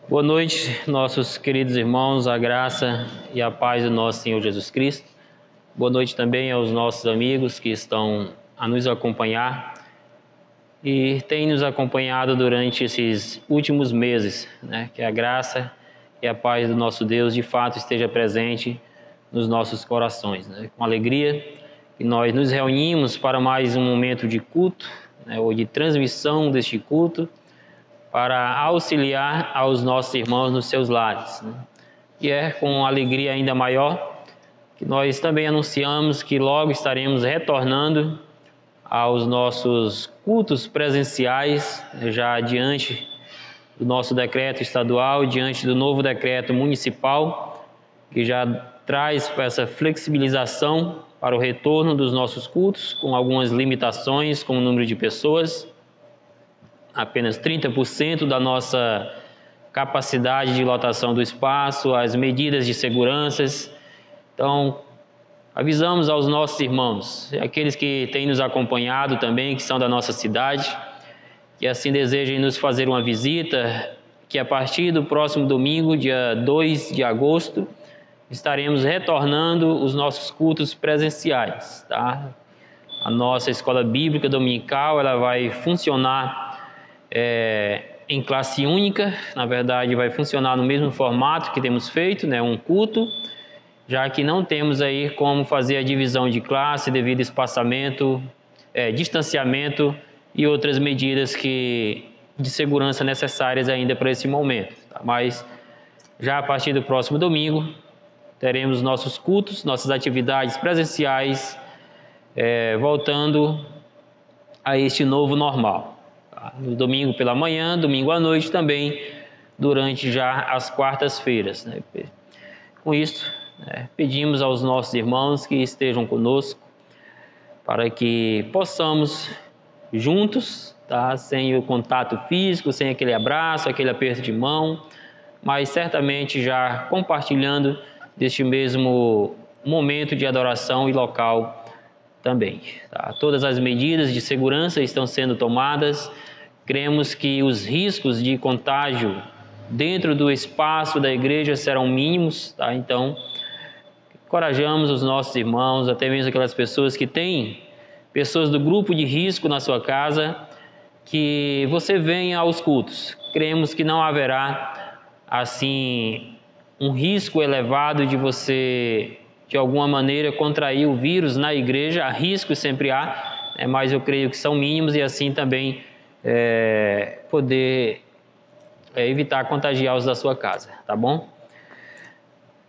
Boa noite, nossos queridos irmãos, a graça e a paz do nosso Senhor Jesus Cristo. Boa noite também aos nossos amigos que estão a nos acompanhar e têm nos acompanhado durante esses últimos meses, né? Que a graça e a paz do nosso Deus de fato esteja presente nos nossos corações, né? Com alegria que nós nos reunimos para mais um momento de culto, né? Ou de transmissão deste culto, para auxiliar aos nossos irmãos nos seus lares, né? E é com alegria ainda maior que nós também anunciamos que logo estaremos retornando aos nossos cultos presenciais, já diante do nosso decreto estadual, diante do novo decreto municipal, que já traz essa flexibilização para o retorno dos nossos cultos, com algumas limitações, como o número de pessoas. Apenas 30% da nossa capacidade de lotação do espaço, as medidas de segurança. Então, avisamos aos nossos irmãos, aqueles que têm nos acompanhado também, que são da nossa cidade, que assim desejem nos fazer uma visita, que a partir do próximo domingo, dia 2 de agosto, estaremos retornando os nossos cultos presenciais, tá? A nossa escola bíblica dominical, ela vai funcionar em classe única, na verdade vai funcionar no mesmo formato que temos feito, né, um culto, já que não temos aí como fazer a divisão de classe devido a espaçamento, distanciamento e outras medidas de segurança necessárias ainda para esse momento, tá? Mas já a partir do próximo domingo teremos nossos cultos, nossas atividades presenciais, voltando a este novo normal. No domingo pela manhã, domingo à noite também, durante já as quartas-feiras, né? Com isso, pedimos aos nossos irmãos que estejam conosco para que possamos juntos, tá? Sem o contato físico, sem aquele abraço, aquele aperto de mão, mas certamente já compartilhando deste mesmo momento de adoração e local também, tá? Todas as medidas de segurança estão sendo tomadas. Cremos que os riscos de contágio dentro do espaço da igreja serão mínimos, tá? Então, encorajamos os nossos irmãos, até mesmo aquelas pessoas que têm pessoas do grupo de risco na sua casa, que você venha aos cultos. Cremos que não haverá, assim, um risco elevado de você, de alguma maneira, contrair o vírus na igreja. Há riscos, sempre há, mas eu creio que são mínimos e assim também poder evitar contagiar os da sua casa, tá bom?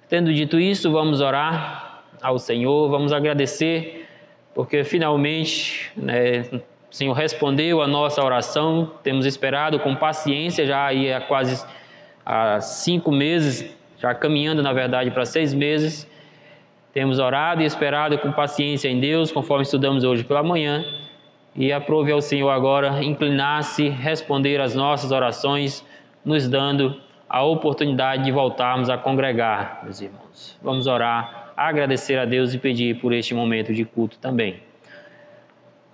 Tendo dito isso, vamos orar ao Senhor, vamos agradecer, porque finalmente, né, o Senhor respondeu a nossa oração. Temos esperado com paciência já aí há quase 5 meses, já caminhando na verdade para 6 meses, temos orado e esperado com paciência em Deus, conforme estudamos hoje pela manhã, e aprove ao Senhor agora inclinar-se, responder às nossas orações, nos dando a oportunidade de voltarmos a congregar, meus irmãos. Vamos orar, agradecer a Deus e pedir por este momento de culto também.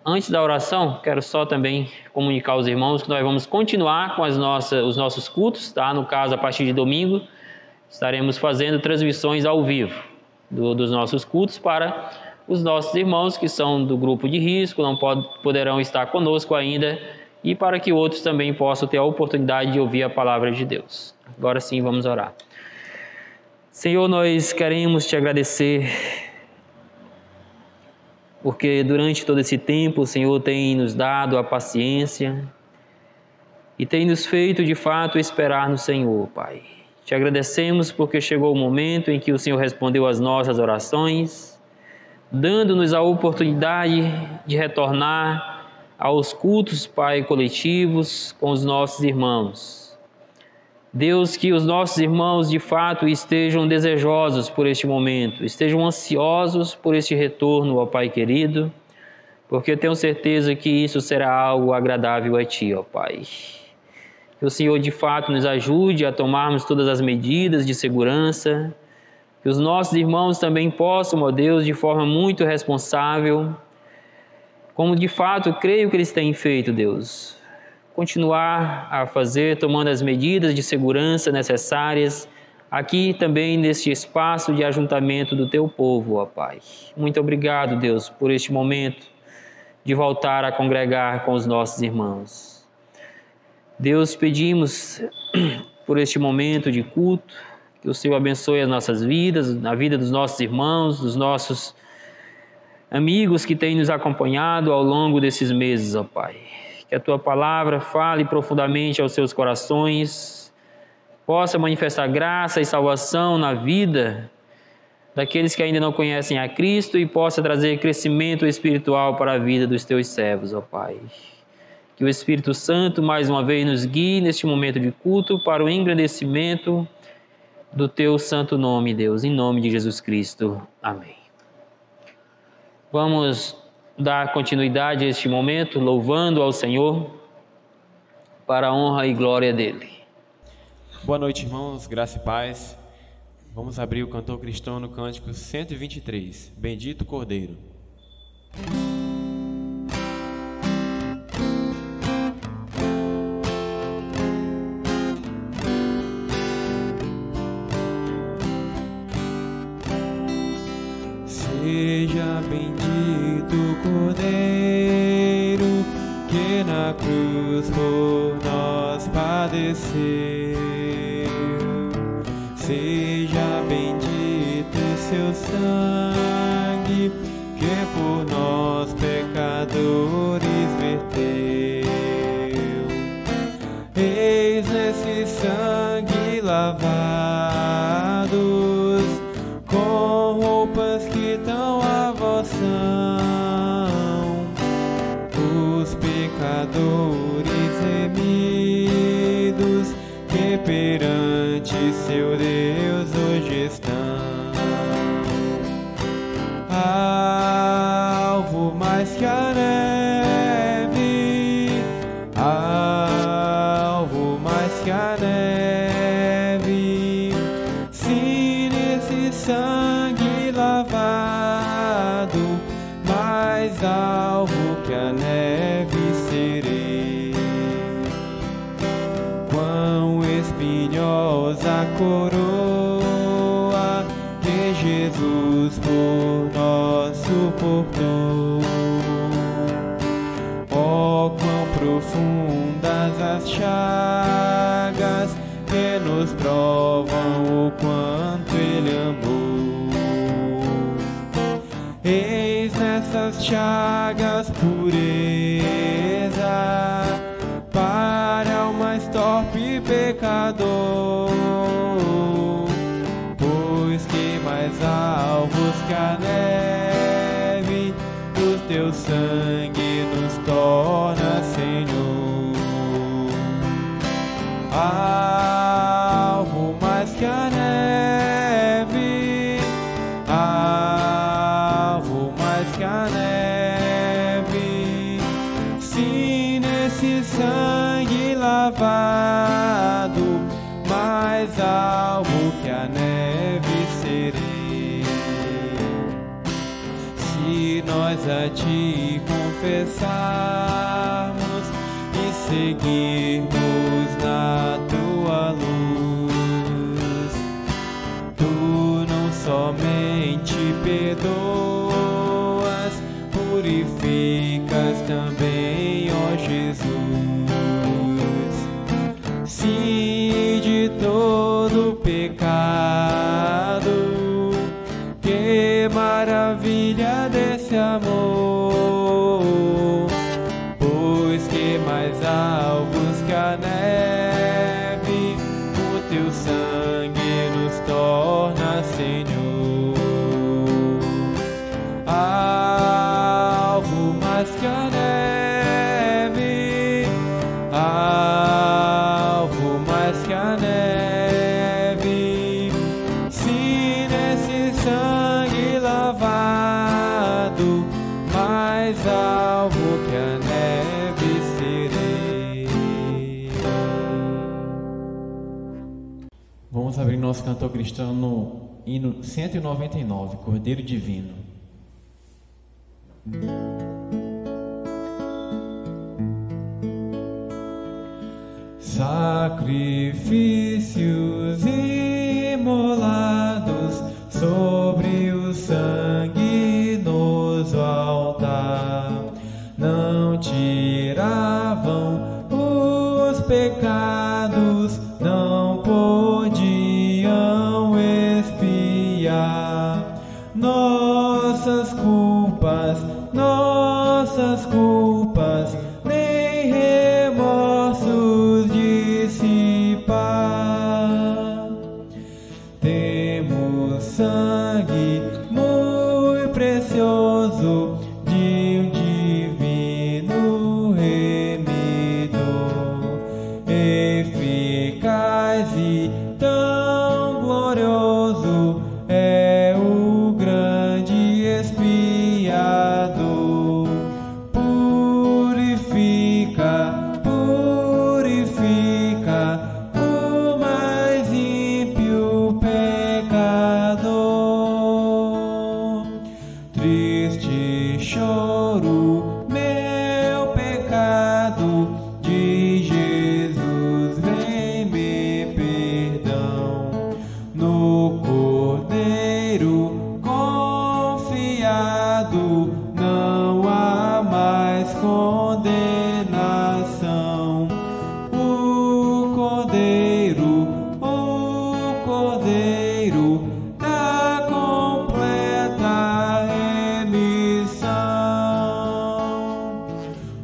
Antes da oração, quero só também comunicar aos irmãos que nós vamos continuar com os nossos cultos, tá? No caso, a partir de domingo, estaremos fazendo transmissões ao vivo dos nossos cultos para os nossos irmãos que são do grupo de risco, não poderão estar conosco ainda, e para que outros também possam ter a oportunidade de ouvir a palavra de Deus. Agora sim, vamos orar. Senhor, nós queremos te agradecer, porque durante todo esse tempo o Senhor tem nos dado a paciência e tem nos feito de fato esperar no Senhor, Pai. Te agradecemos porque chegou o momento em que o Senhor respondeu às nossas orações, dando-nos a oportunidade de retornar aos cultos, Pai, coletivos com os nossos irmãos. Deus, que os nossos irmãos de fato estejam desejosos por este momento, estejam ansiosos por este retorno, ó Pai querido, porque eu tenho certeza que isso será algo agradável a Ti, ó Pai. Que o Senhor de fato nos ajude a tomarmos todas as medidas de segurança, que os nossos irmãos também possam, ó Deus, de forma muito responsável, como de fato creio que eles têm feito, Deus, continuar a fazer, tomando as medidas de segurança necessárias, aqui também neste espaço de ajuntamento do Teu povo, ó Pai. Muito obrigado, Deus, por este momento de voltar a congregar com os nossos irmãos. Deus, pedimos por este momento de culto, que o Senhor abençoe as nossas vidas, a vida dos nossos irmãos, dos nossos amigos que têm nos acompanhado ao longo desses meses, ó Pai. Que a Tua palavra fale profundamente aos seus corações, possa manifestar graça e salvação na vida daqueles que ainda não conhecem a Cristo e possa trazer crescimento espiritual para a vida dos Teus servos, ó Pai. Que o Espírito Santo mais uma vez nos guie neste momento de culto para o engrandecimento do Teu santo nome, Deus, em nome de Jesus Cristo. Amém. Vamos dar continuidade a este momento, louvando ao Senhor para a honra e glória dEle. Boa noite, irmãos, graça e paz. Vamos abrir o cantor cristão no cântico 123, Bendito Cordeiro. Seja bendito Cordeiro, que na cruz por nós padeceu. Seja bendito seu sangue, que por nós pecadores verteu. Eis nesse sangue lavados, com roupas que tão a vós são, os pecadores remidos, que perante seu Deus hoje estão. Alvo mais que a neve, alvo mais que a neve, se nesse sangue lavado, mais alvo que a neve serei. Quão espinhosa a coroa que Jesus por nós suportou. Oh, quão profundas as chagas que nos provam o quanto Ele amou. Eis nessas chagas pureza para o mais torpe pecador, pois que mais alvos que a neve, o teu sangue nos torna, Senhor. Alvo mais que a neve, alvo mais que a neve, se nesse sangue lavado, mais alvo que a neve serei. Se nós a ti confessarmos e seguirmos na tua luz, tu não somente perdoas, purificas também, ó Jesus. Se de todo pecado, que maravilha desse amor, pois que mais alvos que a neve, o teu sangue nos torna, Senhor. Alvo mais que a neve, alvo mais que a neve, se nesse sangue lavado, mais alvo que a neve serei. Vamos abrir nosso cantor cristão no hino 199, Cordeiro Divino. sacrifícios imolados sobre o sanguinoso altar não tiravam os pecados, não podiam expiar nossas culpas, nem remorsos dissipar. Temos sangue muito precioso de um divino remidor, eficaz e tão glorioso é o grande expiador. Purifica o mais ímpio pecador. Triste choro, meu pecado, de Jesus vem-me perdão. No Cordeiro confiado não há mais condenação. O Cordeiro da completa remissão.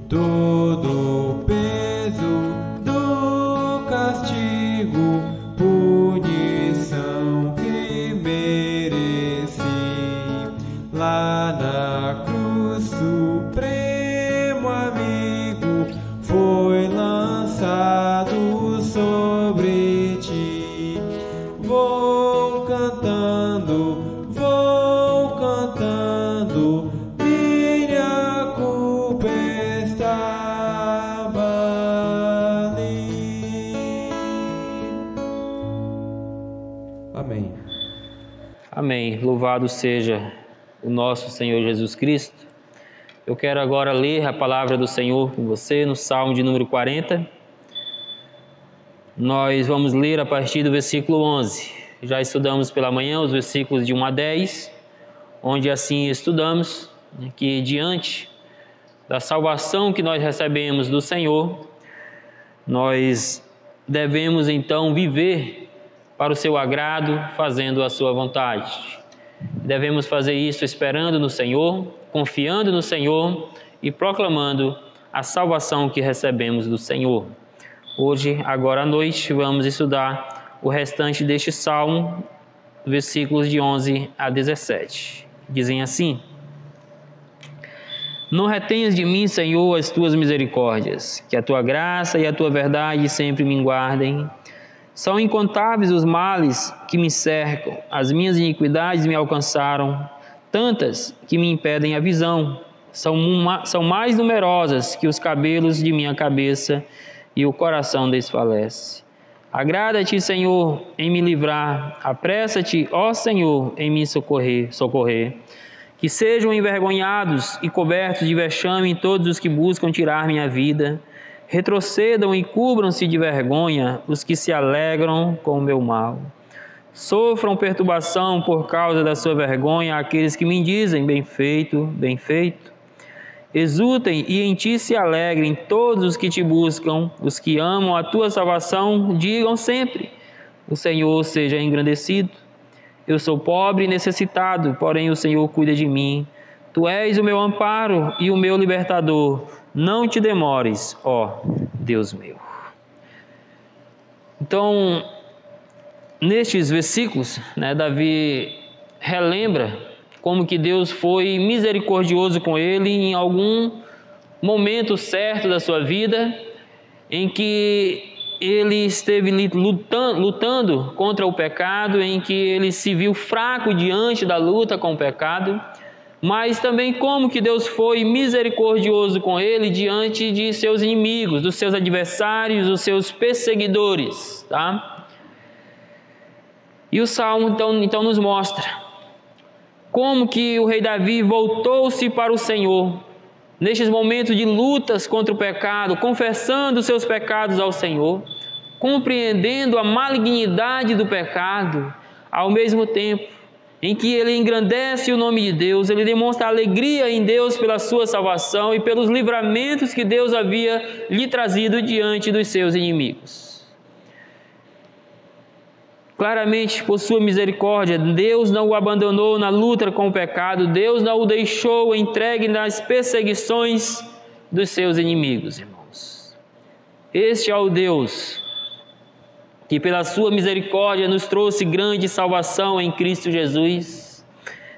Todo o peso do castigo, punição que mereci, lá na cruz supremo amigo foi lançado sobre ti. Vou cantando, minha culpa estava ali. Amém. Amém. Louvado seja o nosso Senhor Jesus Cristo. Eu quero agora ler a palavra do Senhor com você no Salmo de número 40. Nós vamos ler a partir do versículo 11. Já estudamos pela manhã os versículos de 1 a 10, onde assim estudamos que diante da salvação que nós recebemos do Senhor, nós devemos então viver para o seu agrado, fazendo a sua vontade. Devemos fazer isso esperando no Senhor, confiando no Senhor e proclamando a salvação que recebemos do Senhor. Hoje, agora à noite, vamos estudar o restante deste salmo, versículos de 11 a 17. Dizem assim: Não retenhas de mim, Senhor, as tuas misericórdias, que a tua graça e a tua verdade sempre me guardem. São incontáveis os males que me cercam, as minhas iniquidades me alcançaram, tantas que me impedem a visão. São mais numerosas que os cabelos de minha cabeça, e o coração desfalece. Agrada-te, Senhor, em me livrar, apressa-te, ó Senhor, em me socorrer. Que sejam envergonhados e cobertos de vexame todos os que buscam tirar minha vida. Retrocedam e cubram-se de vergonha os que se alegram com o meu mal. Sofram perturbação por causa da sua vergonha aqueles que me dizem bem feito, bem feito. Exultem e em ti se alegrem todos os que te buscam, os que amam a tua salvação, digam sempre: o Senhor seja engrandecido. Eu sou pobre e necessitado, porém o Senhor cuida de mim. Tu és o meu amparo e o meu libertador. Não te demores, ó Deus meu. Então, nestes versículos, Davi relembra como que Deus foi misericordioso com ele em algum momento certo da sua vida, em que ele esteve lutando contra o pecado, em que ele se viu fraco diante da luta com o pecado, mas também como que Deus foi misericordioso com ele diante de seus inimigos, dos seus adversários, dos seus perseguidores, tá? E o Salmo então nos mostra como que o rei Davi voltou-se para o Senhor, nestes momentos de lutas contra o pecado, confessando os seus pecados ao Senhor, compreendendo a malignidade do pecado, ao mesmo tempo em que ele engrandece o nome de Deus, ele demonstra alegria em Deus pela sua salvação e pelos livramentos que Deus havia lhe trazido diante dos seus inimigos. Claramente, por sua misericórdia, Deus não o abandonou na luta com o pecado, Deus não o deixou entregue nas perseguições dos seus inimigos, irmãos. Este é o Deus que pela sua misericórdia nos trouxe grande salvação em Cristo Jesus.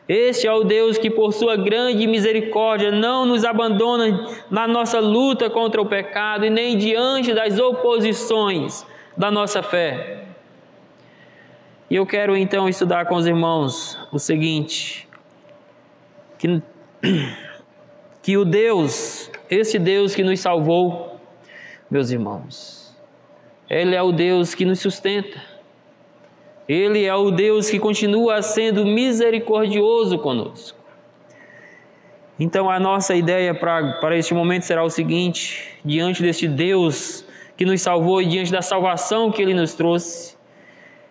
Este é o Deus que por sua grande misericórdia não nos abandona na nossa luta contra o pecado e nem diante das oposições da nossa fé. E eu quero então estudar com os irmãos o seguinte, que o Deus, esse Deus que nos salvou, meus irmãos, Ele é o Deus que nos sustenta. Ele é o Deus que continua sendo misericordioso conosco. Então a nossa ideia para este momento será o seguinte, diante deste Deus que nos salvou e diante da salvação que Ele nos trouxe,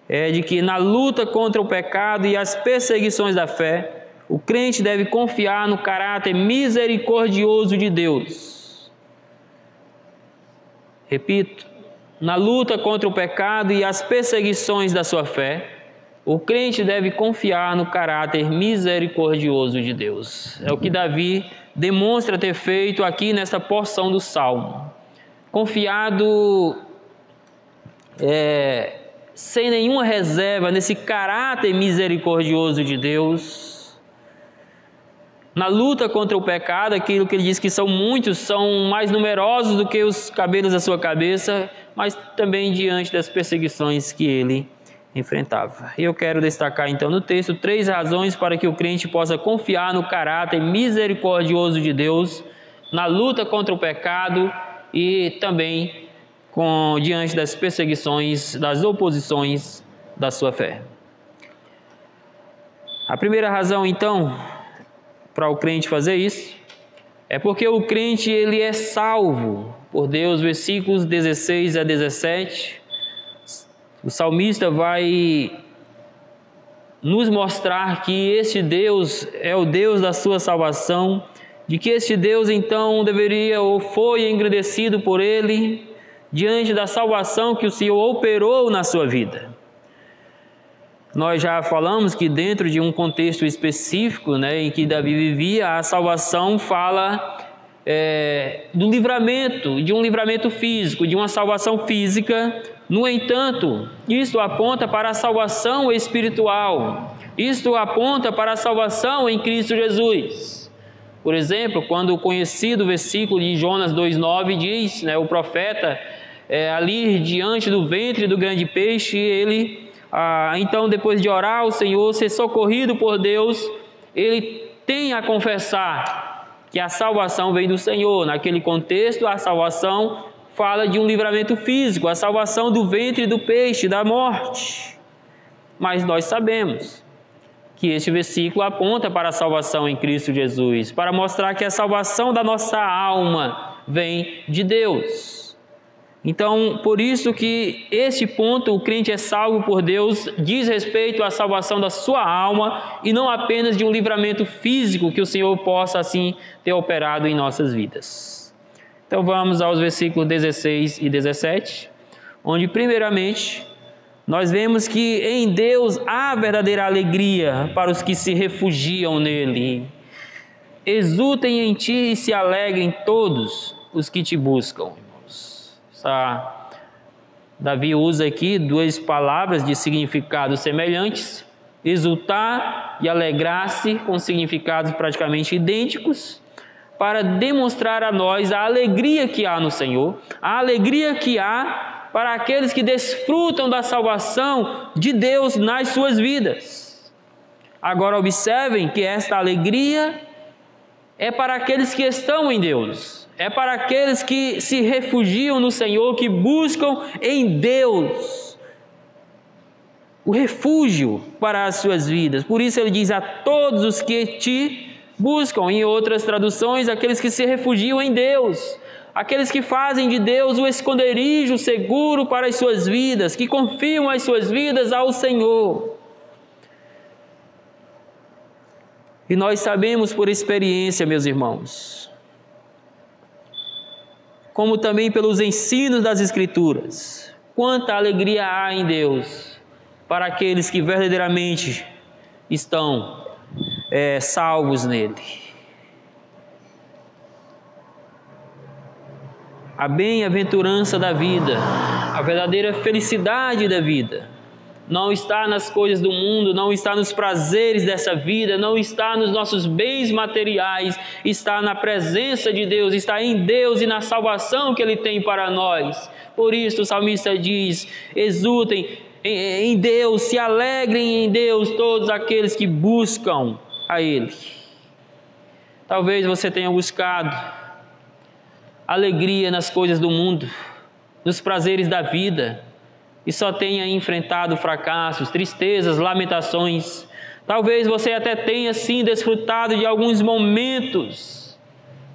é de que na luta contra o pecado e as perseguições da fé, o crente deve confiar no caráter misericordioso de Deus. Repito, na luta contra o pecado e as perseguições da sua fé, o crente deve confiar no caráter misericordioso de Deus. É o que Davi demonstra ter feito aqui nesta porção do Salmo. Confiado sem nenhuma reserva nesse caráter misericordioso de Deus. Na luta contra o pecado, aquilo que ele diz que são muitos, são mais numerosos do que os cabelos da sua cabeça, mas também diante das perseguições que ele enfrentava. E eu quero destacar então no texto 3 razões para que o crente possa confiar no caráter misericordioso de Deus, na luta contra o pecado e também diante das perseguições, das oposições da sua fé. A primeira razão, então, para o crente fazer isso, é porque o crente ele é salvo por Deus, versículos 16 a 17. O salmista vai nos mostrar que este Deus é o Deus da sua salvação, de que este Deus, então, deveria ou foi engrandecido por ele, diante da salvação que o Senhor operou na sua vida. Nós já falamos que dentro de um contexto específico, em que Davi vivia, a salvação fala do livramento, de um livramento físico, de uma salvação física. No entanto, isto aponta para a salvação espiritual. Isto aponta para a salvação em Cristo Jesus. Por exemplo, quando o conhecido versículo de Jonas 2,9 diz, o profeta, ali diante do ventre do grande peixe, ele, então depois de orar ao Senhor, ser socorrido por Deus, ele tem a confessar que a salvação vem do Senhor. Naquele contexto, a salvação fala de um livramento físico, a salvação do ventre do peixe, da morte. Mas nós sabemos que este versículo aponta para a salvação em Cristo Jesus, para mostrar que a salvação da nossa alma vem de Deus. Então, por isso que esse ponto, o crente é salvo por Deus, diz respeito à salvação da sua alma e não apenas de um livramento físico que o Senhor possa assim ter operado em nossas vidas. Então vamos aos versículos 16 e 17, onde primeiramente nós vemos que em Deus há verdadeira alegria para os que se refugiam nele. Exultem em ti e se alegrem todos os que te buscam. Davi usa aqui 2 palavras de significados semelhantes, exultar e alegrar-se, com significados praticamente idênticos, para demonstrar a nós a alegria que há no Senhor, a alegria que há para aqueles que desfrutam da salvação de Deus nas suas vidas. Agora observem que esta alegria é para aqueles que estão em Deus. É para aqueles que se refugiam no Senhor, que buscam em Deus o refúgio para as suas vidas. Por isso ele diz a todos os que te buscam. Em outras traduções, aqueles que se refugiam em Deus. aqueles que fazem de Deus o esconderijo seguro para as suas vidas, que confiam as suas vidas ao Senhor. E nós sabemos por experiência, meus irmãos, como também pelos ensinos das Escrituras, quanta alegria há em Deus para aqueles que verdadeiramente estão salvos nele. A bem-aventurança da vida, a verdadeira felicidade da vida, não está nas coisas do mundo, não está nos prazeres dessa vida, não está nos nossos bens materiais, está na presença de Deus, está em Deus e na salvação que Ele tem para nós. Por isso o salmista diz: exultem em Deus, se alegrem em Deus todos aqueles que buscam a Ele. Talvez você tenha buscado alegria nas coisas do mundo, nos prazeres da vida, e só tenha enfrentado fracassos, tristezas, lamentações. Talvez você até tenha sim desfrutado de alguns momentos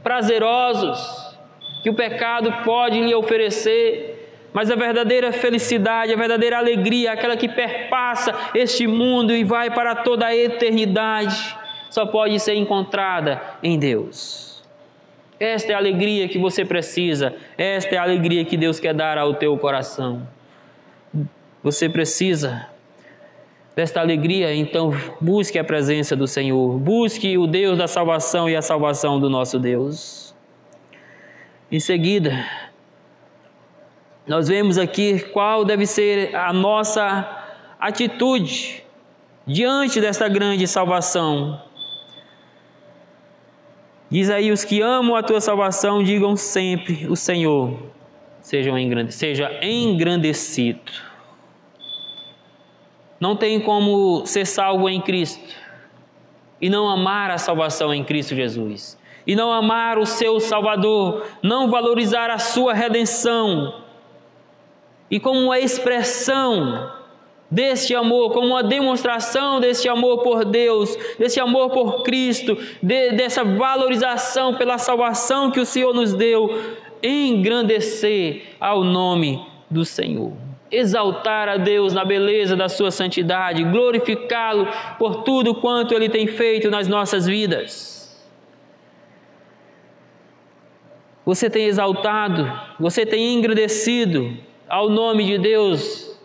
prazerosos que o pecado pode lhe oferecer, mas a verdadeira felicidade, a verdadeira alegria, aquela que perpassa este mundo e vai para toda a eternidade, só pode ser encontrada em Deus. Esta é a alegria que você precisa, esta é a alegria que Deus quer dar ao teu coração. Você precisa desta alegria, então busque a presença do Senhor, busque o Deus da salvação e a salvação do nosso Deus. Em seguida, nós vemos aqui qual deve ser a nossa atitude diante desta grande salvação. Diz aí: os que amam a tua salvação, digam sempre: o Senhor seja engrandecido. Não tem como ser salvo em Cristo e não amar a salvação em Cristo Jesus, e não amar o seu Salvador, não valorizar a sua redenção, e como uma expressão deste amor, como uma demonstração deste amor por Deus, desse amor por Cristo, dessa valorização pela salvação que o Senhor nos deu, engrandecer ao nome do Senhor. Exaltar a Deus na beleza da sua santidade, glorificá-lo por tudo quanto Ele tem feito nas nossas vidas. Você tem exaltado, você tem engrandecido ao nome de Deus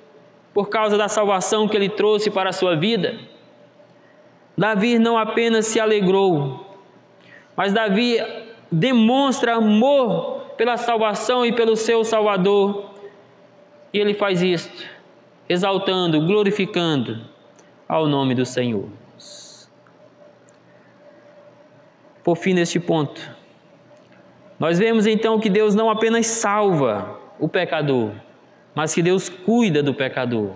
por causa da salvação que Ele trouxe para a sua vida. Davi não apenas se alegrou, mas Davi demonstra amor pela salvação e pelo seu Salvador. E ele faz isto, exaltando, glorificando ao nome do Senhor. Por fim, neste ponto, nós vemos então que Deus não apenas salva o pecador, mas que Deus cuida do pecador.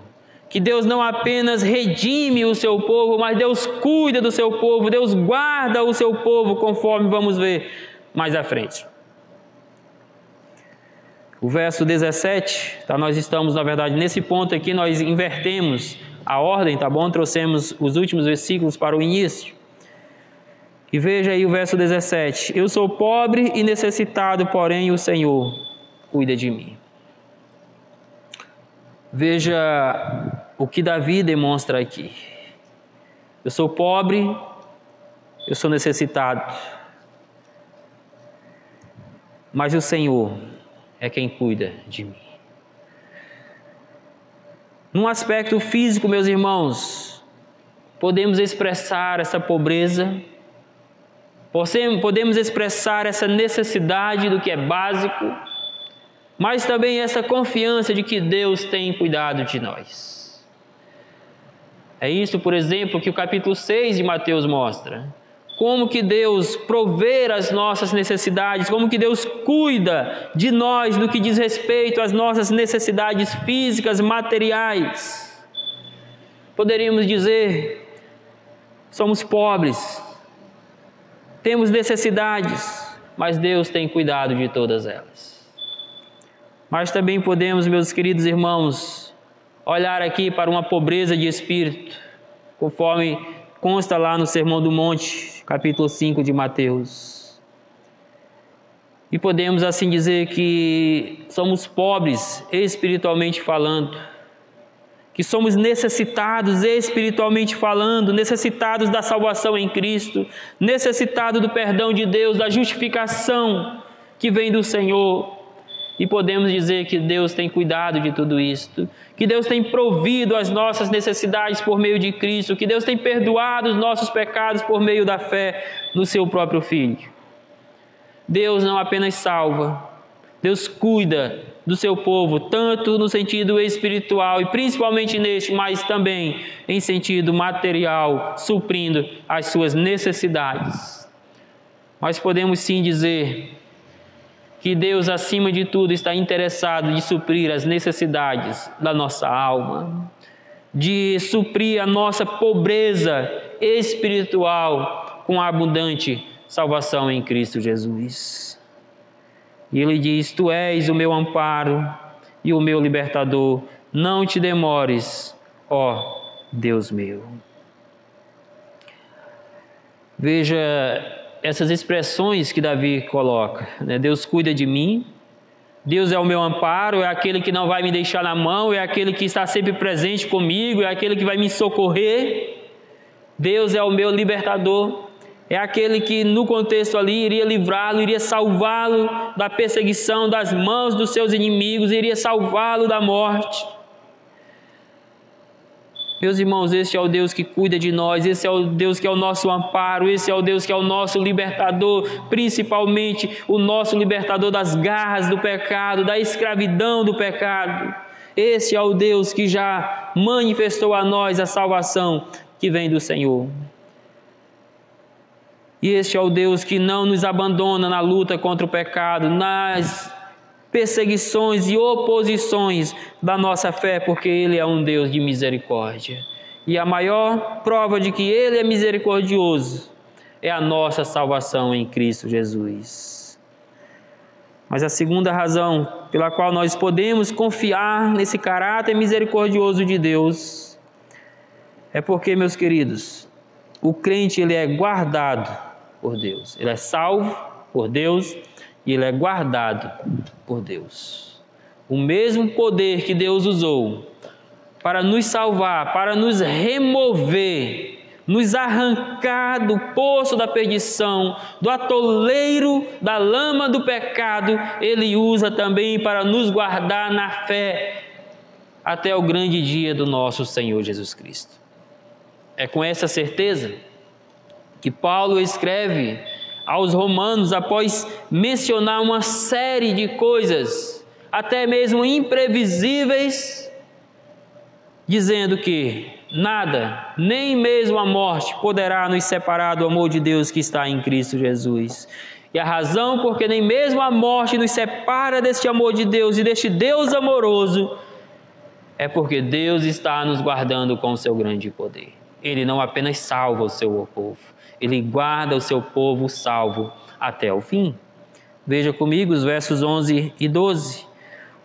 Que Deus não apenas redime o seu povo, mas Deus cuida do seu povo, Deus guarda o seu povo, conforme vamos ver mais à frente. O verso 17, tá? Nós estamos, na verdade, nesse ponto aqui, nós invertemos a ordem, tá bom? Trouxemos os últimos versículos para o início. E veja aí o verso 17: eu sou pobre e necessitado, porém o Senhor cuida de mim. Veja o que Davi demonstra aqui. Eu sou pobre, eu sou necessitado, mas o Senhor é quem cuida de mim. Num aspecto físico, meus irmãos, podemos expressar essa pobreza, podemos expressar essa necessidade do que é básico, mas também essa confiança de que Deus tem cuidado de nós. É isso, por exemplo, que o capítulo 6 de Mateus mostra. Como que Deus provê as nossas necessidades, como que Deus cuida de nós no que diz respeito às nossas necessidades físicas, materiais. Poderíamos dizer, somos pobres, temos necessidades, mas Deus tem cuidado de todas elas. Mas também podemos, meus queridos irmãos, olhar aqui para uma pobreza de espírito, conforme consta lá no Sermão do Monte, capítulo 5 de Mateus. E podemos assim dizer que somos pobres espiritualmente falando, que somos necessitados espiritualmente falando, necessitados da salvação em Cristo, necessitados do perdão de Deus, da justificação que vem do Senhor. E podemos dizer que Deus tem cuidado de tudo isto, que Deus tem provido as nossas necessidades por meio de Cristo, que Deus tem perdoado os nossos pecados por meio da fé no seu próprio Filho. Deus não apenas salva, Deus cuida do seu povo, tanto no sentido espiritual e principalmente neste, mas também em sentido material, suprindo as suas necessidades. Mas podemos sim dizer que Deus, acima de tudo, está interessado em suprir as necessidades da nossa alma, de suprir a nossa pobreza espiritual com a abundante salvação em Cristo Jesus. E Ele diz: Tu és o meu amparo e o meu libertador, não te demores, ó Deus meu. Veja essas expressões que Davi coloca, né? Deus cuida de mim, Deus é o meu amparo, é aquele que não vai me deixar na mão, é aquele que está sempre presente comigo, é aquele que vai me socorrer. Deus é o meu libertador, é aquele que no contexto ali iria livrá-lo, iria salvá-lo da perseguição, das mãos dos seus inimigos, iria salvá-lo da morte. Meus irmãos, este é o Deus que cuida de nós, esse é o Deus que é o nosso amparo, esse é o Deus que é o nosso libertador, principalmente o nosso libertador das garras do pecado, da escravidão do pecado. Esse é o Deus que já manifestou a nós a salvação que vem do Senhor. E este é o Deus que não nos abandona na luta contra o pecado, nas perseguições e oposições da nossa fé, porque Ele é um Deus de misericórdia. E a maior prova de que Ele é misericordioso é a nossa salvação em Cristo Jesus. Mas a segunda razão pela qual nós podemos confiar nesse caráter misericordioso de Deus é porque, meus queridos, o crente ele é guardado por Deus. Ele é salvo por Deus e ele é guardado por Deus. O mesmo poder que Deus usou para nos salvar, para nos remover, nos arrancar do poço da perdição, do atoleiro da lama do pecado, Ele usa também para nos guardar na fé até o grande dia do nosso Senhor Jesus Cristo. É com essa certeza que Paulo escreve aos Romanos, após mencionar uma série de coisas, até mesmo imprevisíveis, dizendo que nada, nem mesmo a morte, poderá nos separar do amor de Deus que está em Cristo Jesus. E a razão porque nem mesmo a morte nos separa deste amor de Deus e deste Deus amoroso, é porque Deus está nos guardando com o seu grande poder. Ele não apenas salva o seu povo, Ele guarda o seu povo salvo até o fim. Veja comigo os versos 11 e 12,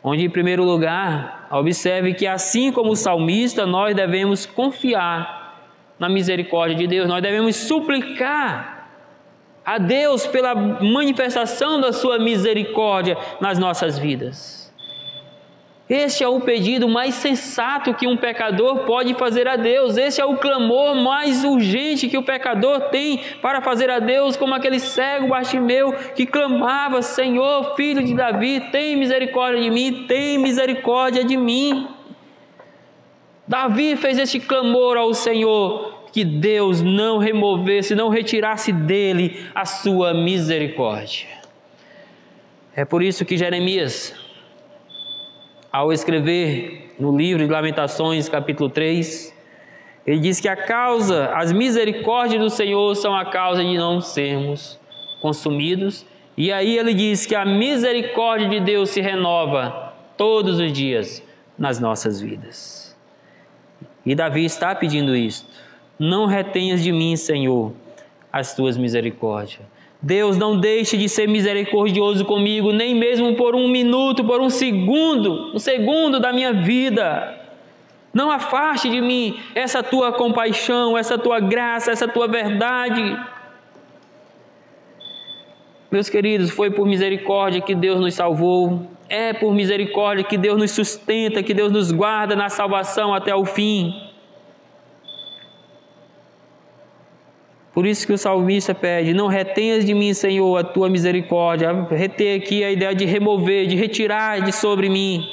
onde em primeiro lugar, observe que assim como o salmista, nós devemos confiar na misericórdia de Deus, nós devemos suplicar a Deus pela manifestação da sua misericórdia nas nossas vidas. Este é o pedido mais sensato que um pecador pode fazer a Deus. Este é o clamor mais urgente que o pecador tem para fazer a Deus, como aquele cego Bartimeu que clamava: Senhor, filho de Davi, tem misericórdia de mim, tem misericórdia de mim. Davi fez este clamor ao Senhor, que Deus não removesse, não retirasse dele a sua misericórdia. É por isso que Jeremias, ao escrever no livro de Lamentações, capítulo 3, ele diz que as misericórdias do Senhor são a causa de não sermos consumidos. E aí ele diz que a misericórdia de Deus se renova todos os dias nas nossas vidas. E Davi está pedindo isto: não retenhas de mim, Senhor, as tuas misericórdias. Deus, não deixe de ser misericordioso comigo, nem mesmo por um minuto, por um segundo da minha vida. Não afaste de mim essa tua compaixão, essa tua graça, essa tua verdade. Meus queridos, foi por misericórdia que Deus nos salvou. É por misericórdia que Deus nos sustenta, que Deus nos guarda na salvação até o fim. Por isso que o salmista pede: não retenhas de mim, Senhor, a tua misericórdia. Reter aqui a ideia de remover, de retirar de sobre mim.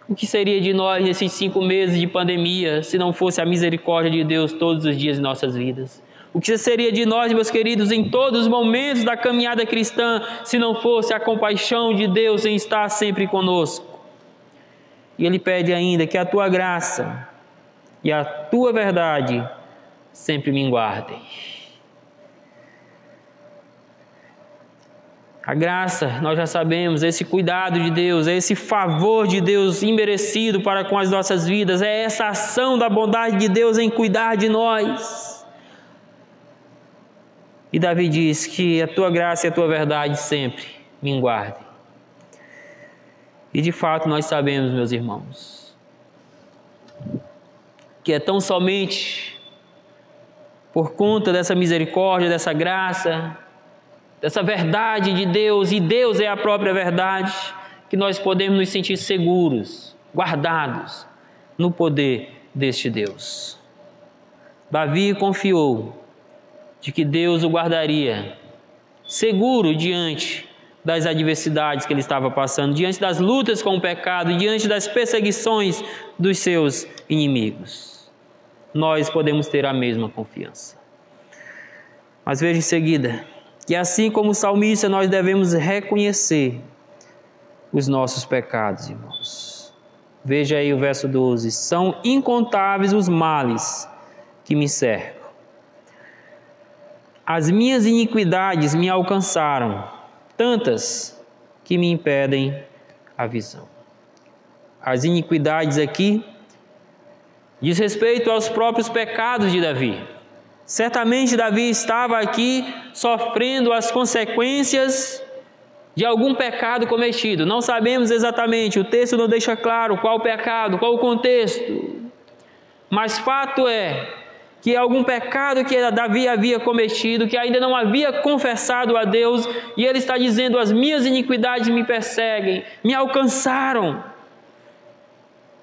O que seria de nós nesses 5 meses de pandemia, se não fosse a misericórdia de Deus todos os dias de nossas vidas? O que seria de nós, meus queridos, em todos os momentos da caminhada cristã, se não fosse a compaixão de Deus em estar sempre conosco? E Ele pede ainda que a tua graça e a tua verdade sempre me guardem. A graça, nós já sabemos, esse cuidado de Deus, é esse favor de Deus imerecido para com as nossas vidas, é essa ação da bondade de Deus em cuidar de nós. E Davi diz que a tua graça e a tua verdade sempre me guardem. E de fato nós sabemos, meus irmãos, que é tão somente por conta dessa misericórdia, dessa graça, dessa verdade de Deus, e Deus é a própria verdade, que nós podemos nos sentir seguros, guardados no poder deste Deus. Davi confiou de que Deus o guardaria seguro diante das adversidades que ele estava passando, diante das lutas com o pecado, diante das perseguições dos seus inimigos. Nós podemos ter a mesma confiança. Mas veja em seguida que, assim como o salmista, nós devemos reconhecer os nossos pecados, irmãos. Veja aí o verso 12: são incontáveis os males que me cercam. As minhas iniquidades me alcançaram, tantas que me impedem a visão. As iniquidades aqui diz respeito aos próprios pecados de Davi. Certamente Davi estava aqui sofrendo as consequências de algum pecado cometido. Não sabemos exatamente, o texto não deixa claro qual o pecado, qual o contexto. Mas fato é que algum pecado que Davi havia cometido, que ainda não havia confessado a Deus, e ele está dizendo: as minhas iniquidades me perseguem, me alcançaram.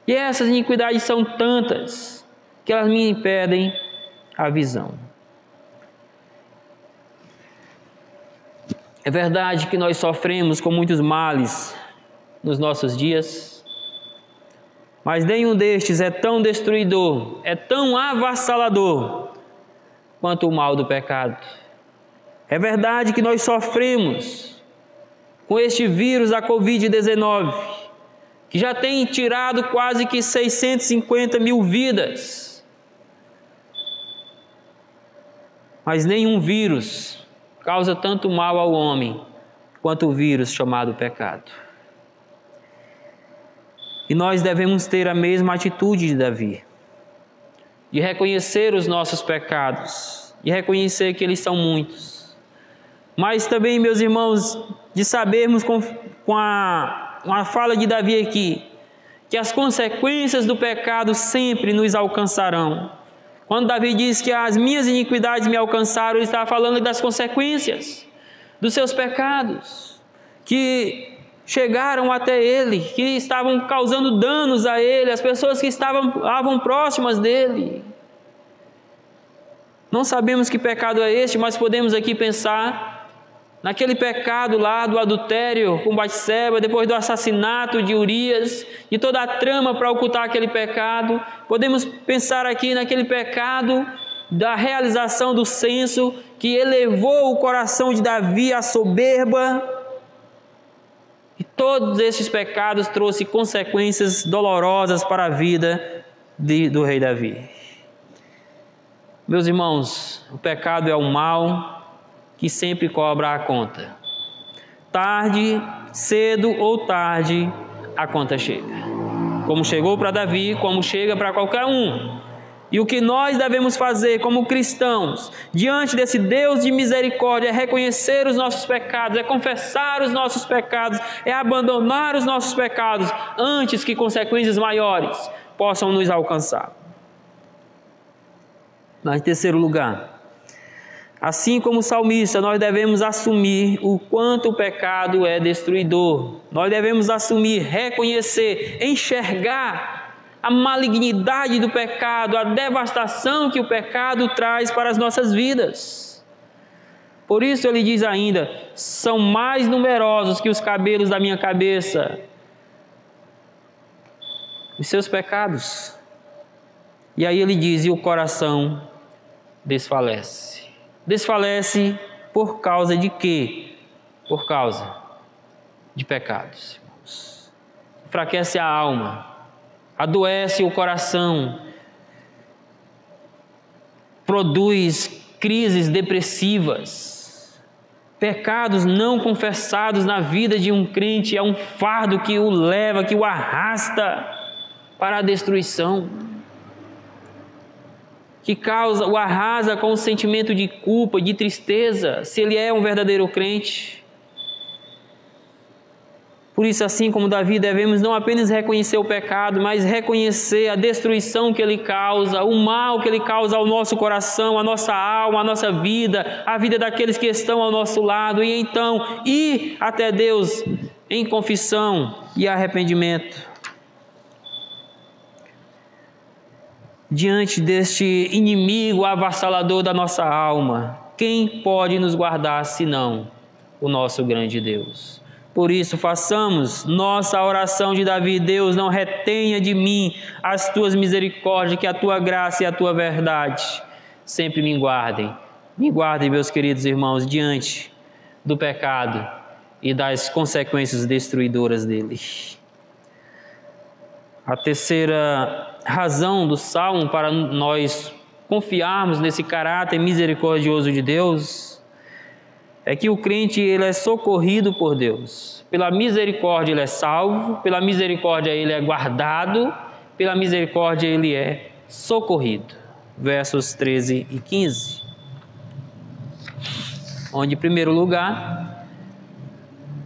E essas iniquidades são tantas que elas me impedem a visão. É verdade que nós sofremos com muitos males nos nossos dias, mas nenhum destes é tão destruidor, é tão avassalador quanto o mal do pecado. É verdade que nós sofremos com este vírus da Covid-19, que já tem tirado quase que 650 mil vidas. Mas nenhum vírus causa tanto mal ao homem quanto o vírus chamado pecado. E nós devemos ter a mesma atitude de Davi, de reconhecer os nossos pecados, de reconhecer que eles são muitos. Mas também, meus irmãos, de sabermos com a fala de Davi aqui, que as consequências do pecado sempre nos alcançarão. Quando Davi diz que as minhas iniquidades me alcançaram, ele está falando das consequências dos seus pecados, que chegaram até ele, que estavam causando danos a ele, as pessoas que estavam próximas dele. Não sabemos que pecado é este, mas podemos aqui pensar naquele pecado lá do adultério com Batseba, depois do assassinato de Urias, e toda a trama para ocultar aquele pecado. Podemos pensar aqui naquele pecado da realização do censo, que elevou o coração de Davi à soberba. E todos esses pecados trouxeram consequências dolorosas para a vida do rei Davi. Meus irmãos, o pecado é um mal que sempre cobra a conta. Tarde, cedo ou tarde, a conta chega. Como chegou para Davi, como chega para qualquer um. E o que nós devemos fazer como cristãos, diante desse Deus de misericórdia, é reconhecer os nossos pecados, é confessar os nossos pecados, é abandonar os nossos pecados, antes que consequências maiores possam nos alcançar. Mas em terceiro lugar, Assim como o salmista, nós devemos assumir o quanto o pecado é destruidor. Nós devemos assumir, reconhecer, enxergar a malignidade do pecado, a devastação que o pecado traz para as nossas vidas. Por isso ele diz ainda: são mais numerosos que os cabelos da minha cabeça, os seus pecados. E aí ele diz: e o coração desfalece. Desfalece por causa de quê? Por causa de pecados, irmãos. Enfraquece a alma, adoece o coração, produz crises depressivas. Pecados não confessados na vida de um crente é um fardo que o leva, que o arrasta para a destruição, que o arrasa com o sentimento de culpa, de tristeza, se ele é um verdadeiro crente. Por isso, assim como Davi, devemos não apenas reconhecer o pecado, mas reconhecer a destruição que ele causa, o mal que ele causa ao nosso coração, à nossa alma, à nossa vida, à vida daqueles que estão ao nosso lado, e então ir até Deus em confissão e arrependimento. Diante deste inimigo avassalador da nossa alma, quem pode nos guardar senão o nosso grande Deus? Por isso, façamos nossa oração de Davi: Deus, não retenha de mim as tuas misericórdias, que a tua graça e a tua verdade sempre me guardem. Me guardem, meus queridos irmãos, diante do pecado e das consequências destruidoras dele. A terceira razão do Salmo para nós confiarmos nesse caráter misericordioso de Deus é que o crente, ele é socorrido por Deus. Pela misericórdia ele é salvo, pela misericórdia ele é guardado, pela misericórdia ele é socorrido. Versos 13 e 15. Onde, em primeiro lugar,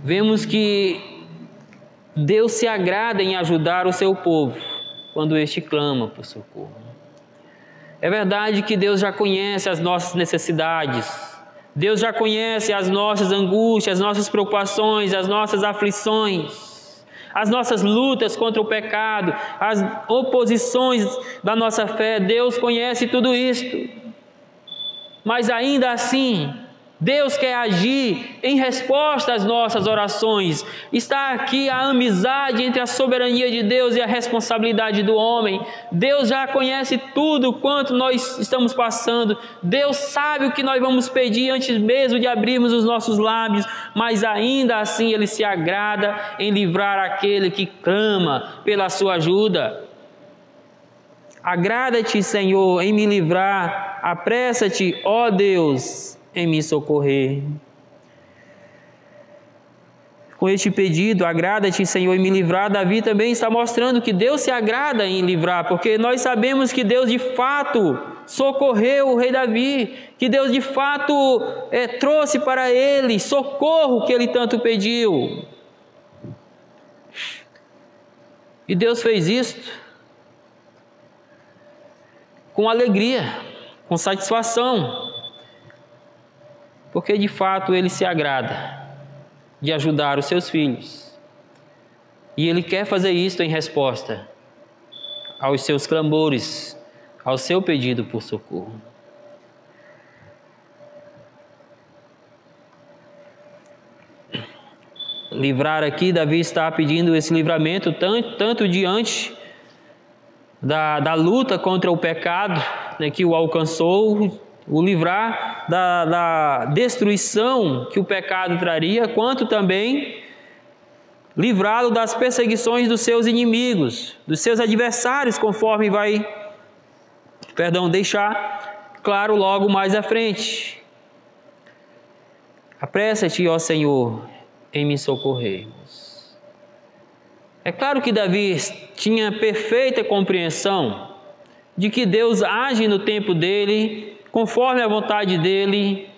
vemos que Deus se agrada em ajudar o seu povo quando este clama por socorro. É verdade que Deus já conhece as nossas necessidades, Deus já conhece as nossas angústias, as nossas preocupações, as nossas aflições, as nossas lutas contra o pecado, as oposições da nossa fé. Deus conhece tudo isto, mas ainda assim Deus quer agir em resposta às nossas orações. Está aqui a amizade entre a soberania de Deus e a responsabilidade do homem. Deus já conhece tudo quanto nós estamos passando. Deus sabe o que nós vamos pedir antes mesmo de abrirmos os nossos lábios, mas ainda assim Ele se agrada em livrar aquele que clama pela sua ajuda. Agrada-te, Senhor, em me livrar. Apressa-te, ó Deus, em me socorrer. Com este pedido, agrada-te, Senhor, em me livrar, Davi também está mostrando que Deus se agrada em livrar, porque nós sabemos que Deus de fato socorreu o rei Davi, que Deus de fato trouxe para ele socorro que ele tanto pediu. E Deus fez isto com alegria, com satisfação, porque de fato Ele se agrada de ajudar os seus filhos. E Ele quer fazer isto em resposta aos seus clamores, ao seu pedido por socorro. Livrar aqui, Davi está pedindo esse livramento tanto diante da luta contra o pecado, né, que o alcançou, o livrar da destruição que o pecado traria, quanto também livrá-lo das perseguições dos seus inimigos, dos seus adversários, conforme vai, deixar claro logo mais à frente. Apressa-te, ó Senhor, em me socorrer. É claro que Davi tinha perfeita compreensão de que Deus age no tempo dele, conforme a vontade dele.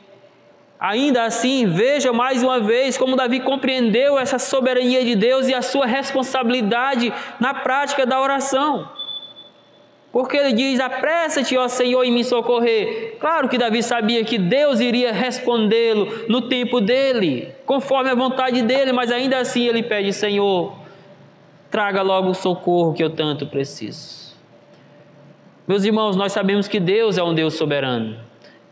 Ainda assim, veja mais uma vez como Davi compreendeu essa soberania de Deus e a sua responsabilidade na prática da oração. Porque ele diz: apressa-te, ó Senhor, em me socorrer. Claro que Davi sabia que Deus iria respondê-lo no tempo dele, conforme a vontade dele, mas ainda assim ele pede: Senhor, traga logo o socorro que eu tanto preciso. Meus irmãos, nós sabemos que Deus é um Deus soberano,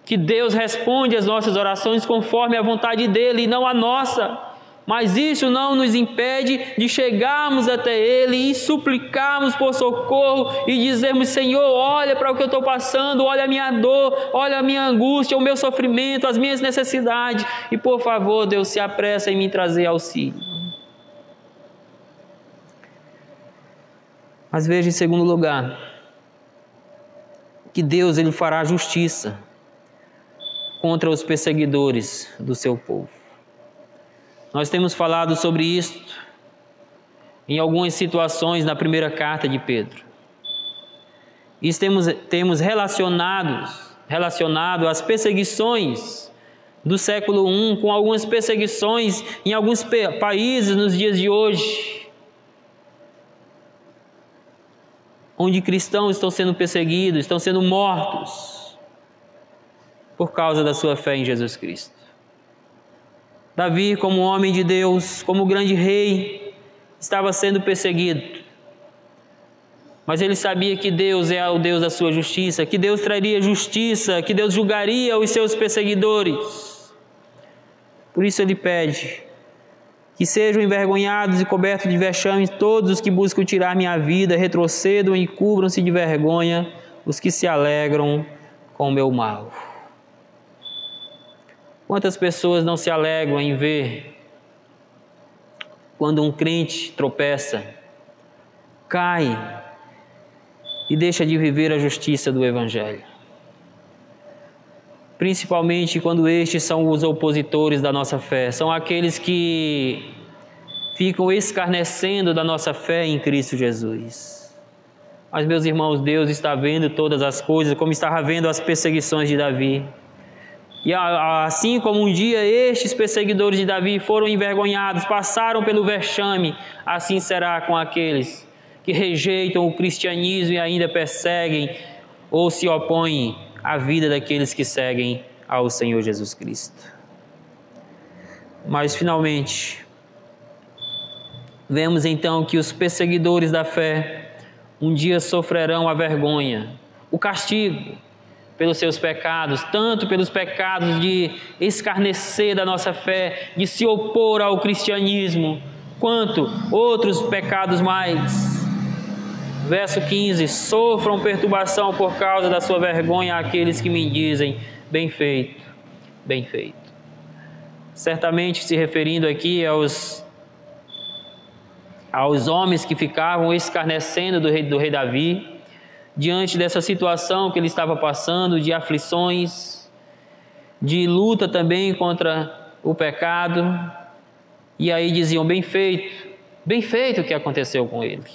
que Deus responde às nossas orações conforme a vontade dele e não a nossa. Mas isso não nos impede de chegarmos até Ele e suplicarmos por socorro e dizermos: Senhor, olha para o que eu estou passando, olha a minha dor, olha a minha angústia, o meu sofrimento, as minhas necessidades, e por favor, Deus, se apressa em me trazer auxílio. Mas veja, em segundo lugar, que Deus ele fará justiça contra os perseguidores do seu povo. Nós temos falado sobre isso em algumas situações na primeira carta de Pedro. Isso temos relacionado as perseguições do século I com algumas perseguições em alguns países nos dias de hoje, onde cristãos estão sendo perseguidos, estão sendo mortos por causa da sua fé em Jesus Cristo. Davi, como homem de Deus, como grande rei, estava sendo perseguido. Mas ele sabia que Deus é o Deus da sua justiça, que Deus traria justiça, que Deus julgaria os seus perseguidores. Por isso ele pede que sejam envergonhados e cobertos de vexame todos os que buscam tirar minha vida, retrocedam e cubram-se de vergonha os que se alegram com o meu mal. Quantas pessoas não se alegram em ver quando um crente tropeça, cai e deixa de viver a justiça do Evangelho? Principalmente quando estes são os opositores da nossa fé, são aqueles que ficam escarnecendo da nossa fé em Cristo Jesus. Mas, meus irmãos, Deus está vendo todas as coisas, como estava vendo as perseguições de Davi. E assim como um dia estes perseguidores de Davi foram envergonhados, passaram pelo vexame, assim será com aqueles que rejeitam o cristianismo e ainda perseguem ou se opõem à vida daqueles que seguem ao Senhor Jesus Cristo. Mas, finalmente, vemos então que os perseguidores da fé um dia sofrerão a vergonha, o castigo, pelos seus pecados, tanto pelos pecados de escarnecer da nossa fé, de se opor ao cristianismo, quanto outros pecados mais. Verso 15: sofram perturbação por causa da sua vergonha aqueles que me dizem: bem feito, bem feito. Certamente se referindo aqui aos homens que ficavam escarnecendo do rei Davi, diante dessa situação que ele estava passando, de aflições, de luta também contra o pecado, e aí diziam: bem feito o que aconteceu com ele.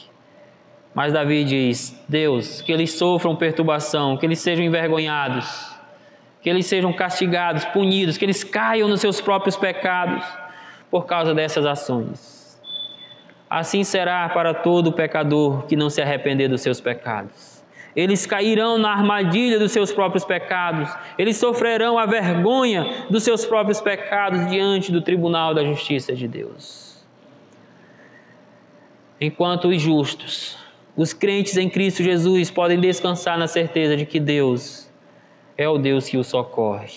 Mas Davi diz: Deus, que eles sofram perturbação, que eles sejam envergonhados, que eles sejam castigados, punidos, que eles caiam nos seus próprios pecados por causa dessas ações. Assim será para todo pecador que não se arrepender dos seus pecados. Eles cairão na armadilha dos seus próprios pecados. Eles sofrerão a vergonha dos seus próprios pecados diante do tribunal da justiça de Deus. Enquanto os justos, os crentes em Cristo Jesus, podem descansar na certeza de que Deus é o Deus que os socorre.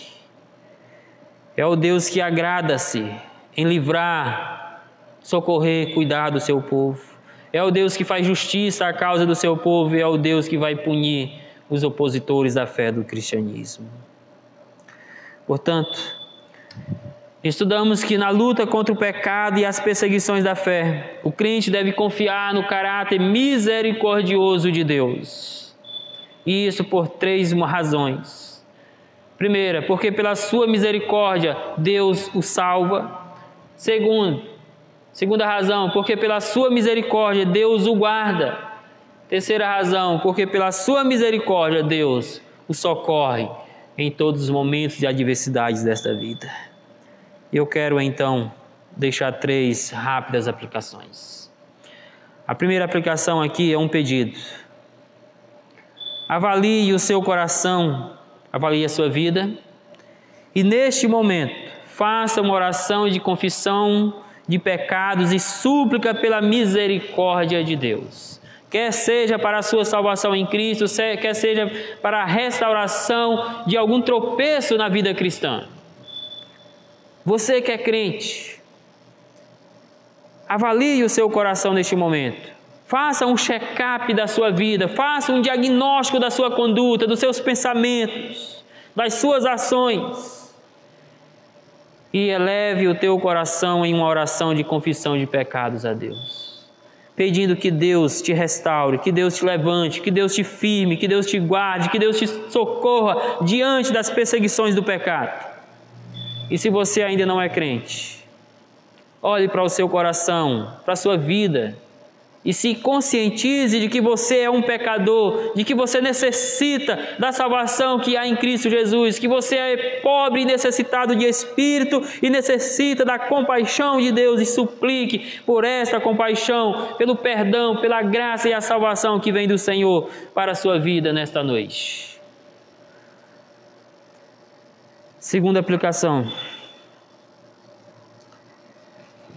É o Deus que agrada-se em livrar, socorrer, cuidar do seu povo. É o Deus que faz justiça à causa do seu povo e é o Deus que vai punir os opositores da fé do cristianismo. Portanto, estudamos que na luta contra o pecado e as perseguições da fé, o crente deve confiar no caráter misericordioso de Deus. E isso por 3 razões. Primeira, porque pela sua misericórdia Deus o salva. Segunda razão, porque pela sua misericórdia Deus o guarda. Terceira razão, porque pela sua misericórdia Deus o socorre em todos os momentos de adversidades desta vida. Eu quero então deixar 3 rápidas aplicações. A primeira aplicação aqui é um pedido. avalie o seu coração, avalie a sua vida e neste momento faça uma oração de confissão de pecados e súplica pela misericórdia de Deus. Quer seja para a sua salvação em Cristo, quer seja para a restauração de algum tropeço na vida cristã. Você que é crente, avalie o seu coração neste momento. Faça um check-up da sua vida, faça um diagnóstico da sua conduta, dos seus pensamentos, das suas ações. E eleve o teu coração em uma oração de confissão de pecados a Deus, pedindo que Deus te restaure, que Deus te levante, que Deus te firme, que Deus te guarde, que Deus te socorra diante das perseguições do pecado. E se você ainda não é crente, olhe para o seu coração, para a sua vida, e se conscientize de que você é um pecador, de que você necessita da salvação que há em Cristo Jesus, que você é pobre e necessitado de Espírito e necessita da compaixão de Deus, e suplique por esta compaixão, pelo perdão, pela graça e a salvação que vem do Senhor para a sua vida nesta noite. Segunda aplicação.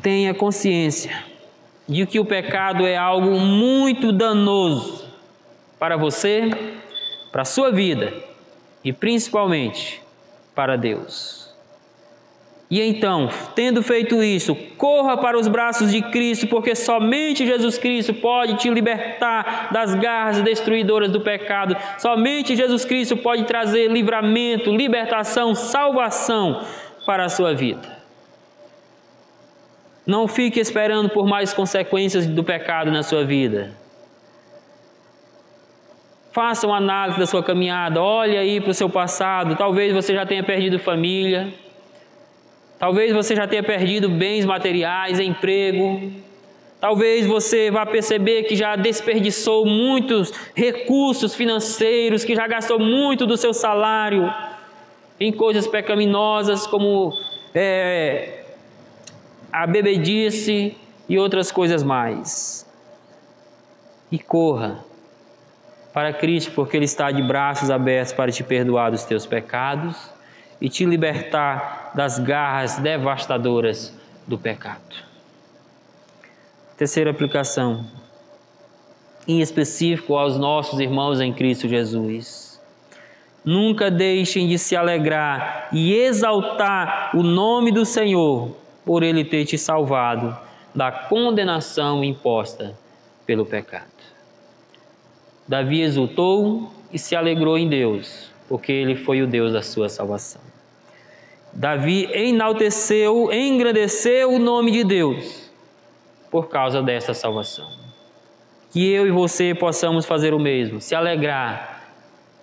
Tenha consciência de que o pecado é algo muito danoso para você, para a sua vida e principalmente para Deus. E então, tendo feito isso, corra para os braços de Cristo, porque somente Jesus Cristo pode te libertar das garras destruidoras do pecado. Somente Jesus Cristo pode trazer livramento, libertação, salvação para a sua vida. Não fique esperando por mais consequências do pecado na sua vida. Faça uma análise da sua caminhada, olhe aí para o seu passado. Talvez você já tenha perdido família, talvez você já tenha perdido bens materiais, emprego. Talvez você vá perceber que já desperdiçou muitos recursos financeiros, que já gastou muito do seu salário em coisas pecaminosas como a bebedice e outras coisas mais. E corra para Cristo, porque Ele está de braços abertos para te perdoar dos teus pecados e te libertar das garras devastadoras do pecado. Terceira aplicação, em específico aos nossos irmãos em Cristo Jesus. Nunca deixem de se alegrar e exaltar o nome do Senhor, por Ele ter te salvado da condenação imposta pelo pecado. Davi exultou e se alegrou em Deus, porque Ele foi o Deus da sua salvação. Davi enalteceu, engrandeceu o nome de Deus por causa dessa salvação. Que eu e você possamos fazer o mesmo, se alegrar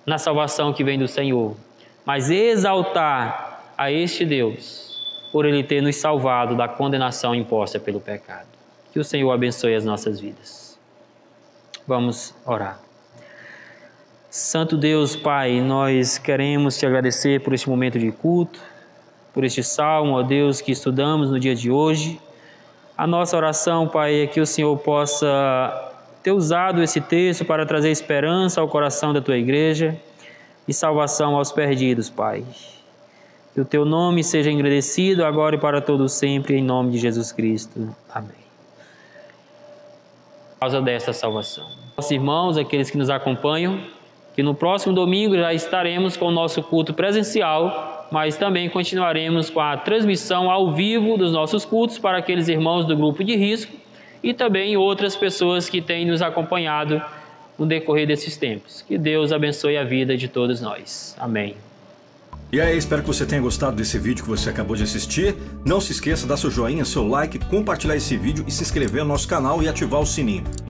na salvação que vem do Senhor, mas exaltar a este Deus por Ele ter nos salvado da condenação imposta pelo pecado. Que o Senhor abençoe as nossas vidas. Vamos orar. Santo Deus, Pai, nós queremos Te agradecer por este momento de culto, por este salmo, ó Deus, que estudamos no dia de hoje. A nossa oração, Pai, é que o Senhor possa ter usado esse texto para trazer esperança ao coração da Tua igreja e salvação aos perdidos, Pai. Que o Teu nome seja engrandecido agora e para todo sempre, em nome de Jesus Cristo. Amém. Por causa dessa salvação. Nossos irmãos, aqueles que nos acompanham, que no próximo domingo já estaremos com o nosso culto presencial, mas também continuaremos com a transmissão ao vivo dos nossos cultos para aqueles irmãos do grupo de risco e também outras pessoas que têm nos acompanhado no decorrer desses tempos. Que Deus abençoe a vida de todos nós. Amém. E aí, espero que você tenha gostado desse vídeo que você acabou de assistir. Não se esqueça de dar seu joinha, seu like, compartilhar esse vídeo e se inscrever no nosso canal e ativar o sininho.